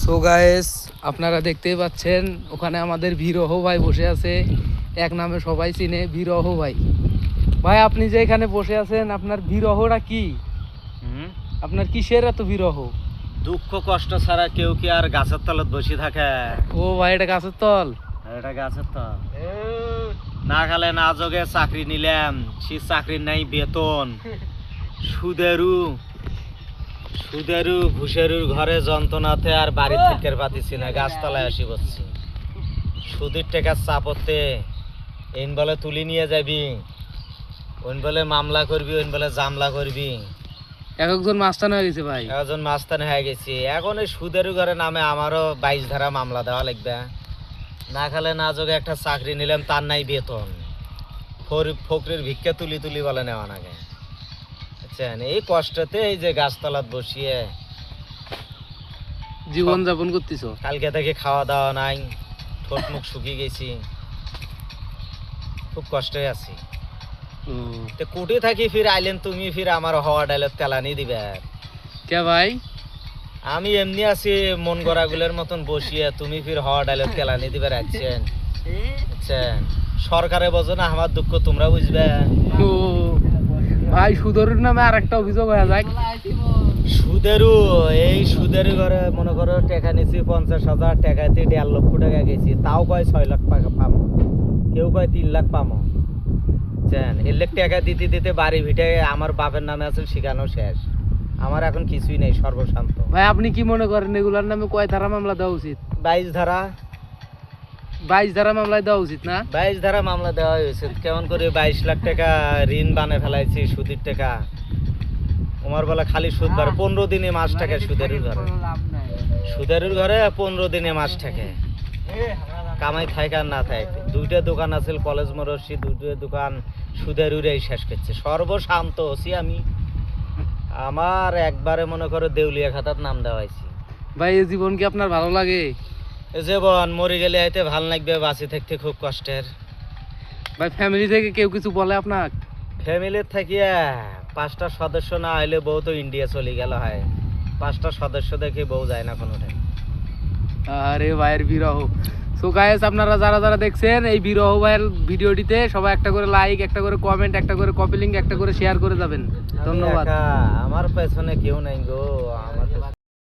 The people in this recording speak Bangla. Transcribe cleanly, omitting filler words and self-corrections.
সো গাইস, আপনারা দেখতেই পাচ্ছেন ওখানে আমাদের বিরহ ভাই বসে আছে। এক নামে সবাই চিনে বিরহ ভাই। ভাই আপনি যে এখানে বসে আছেন, আপনার বিরহটা কি? আপনার কিসের এত বিরহ? দুঃখ কষ্ট ছাড়া কেউ কি আর গাছের তলায় বসে থাকে? ও ভাই, এটা গাছের তল? এটা গাছের তল। না খালে না যোগে চাকরি নিলাম, সে চাকরির নাই বেতন। সুদেরু ঘুষেরুর ঘরে যন্ত্রণাতে আর বাড়ি থেকে পাতিছি না, গাছতলায় আসি বসছি। সুদের টাকার চাপতে এন বলে তুলি নিয়ে যাবি, ওন বলে মামলা করবি, ওন বলে জামলা করবি। একজন মাস্তান হয়ে গেছে ভাই, একজন মাস্তান হয়ে গেছি। এখন এই সুদের ঘরে নামে আমারও 22 ধারা মামলা দেওয়া লাগবে। না খালে না যোগে একটা চাকরি নিলাম, তার নাই বেতন। ফকরির ভিক্ষা তুলি বলে নেওয়া নাগে। বুঝছেন, এই কষ্টতে এই যে গাছতলাত বসিয়ে জীবন যাপন করতেছো। কালকে থেকে খাওয়া দাওয়া নাই, ঠোঁট মুখ শুকিয়ে গেছি, খুব কষ্টে আছি। তো কুটি থাকি ফির আইলেন তুমি, ফির আমার হওয়া ডাইলত তেলানি দিবে। কে ভাই? আমি এমনি আছি মন গড়াগুলোর মতন বসিয়ে, তুমি ফির হওয়া ডাইলত তেলানি দিবে রাখছেন। বুঝছেন, সরকারে বোঝো না আমার দুঃখ, তোমরা বুঝবে। ও ভাই, সুদরের নামে আর একটা অভিযোগ হয়ে যায়। সুদেরু ঘরে মনে করো টাকা নিছি 50,000 টাকাতে 1.5 লক্ষ টাকা গেছি, তাও কয় 6 লাখ টাকা পাবো, কেউ কয় 3 লাখ পাবো। এর লাখ টাকা দিতে বাড়ি ভিটে আমার বাপের নামে আছে শিখানো শেষ। আমার এখন কিছুই নেই, সর্বশান্ত। ভাই আপনি কি মনে করেন এগুলার নামে কয় ধারা মামলা দেওয়া উচিত? 22 ধারা 22 ধারা মামলা দেওয়া উচিত না? 22 ধারা মামলা দেওয়া হয়েছে। কেমন করে 22 লাখ টাকা ঋণ বানিয়ে ফেলাইছি, সুদের টাকা। তোমার বেলা খালি সুদ বাড়ে, 15 দিনে মাস টাকা সুদের ঘরে 15 দিনে মাস টাকা কামাই থাকে আর না থাকে। 2টা দোকান আছে কলেজ মরসি, 2টা দোকান সুদের উড়েই শেষ করছে। সর্বশান্ত হচ্ছি আমি। আমার একবারে মনে করো দেউলিয়া খাতার নাম দেওয়াইছি। ভাই এই জীবন কি আপনার ভালো লাগে? জীবন মরে গেলে হয়তো ভালো লাগবে, বাঁচি থাকতে খুব কষ্টের। ভাই ফ্যামিলি থেকে কেউ কিছু বলে আপনার? ফ্যামিলির থাকিয়া 5টা সদস্য না হইলে বউ তো ইন্ডিয়া চলে গেল হয়। 5টা সদস্য দেখে বউ যায় না কোনোটাই। আরে ভাইয়ের বিরহ। সো গাইস, আপনারা যারা দেখছেন এই বিরহ ভাইয়ের ভিডিওটিতে সবাই একটা করে লাইক, একটা করে কমেন্ট, একটা করে কপি লিঙ্ক, একটা করে শেয়ার করে যাবেন। ধন্যবাদ। আমার পেছনে কেউ নাই গো। আমার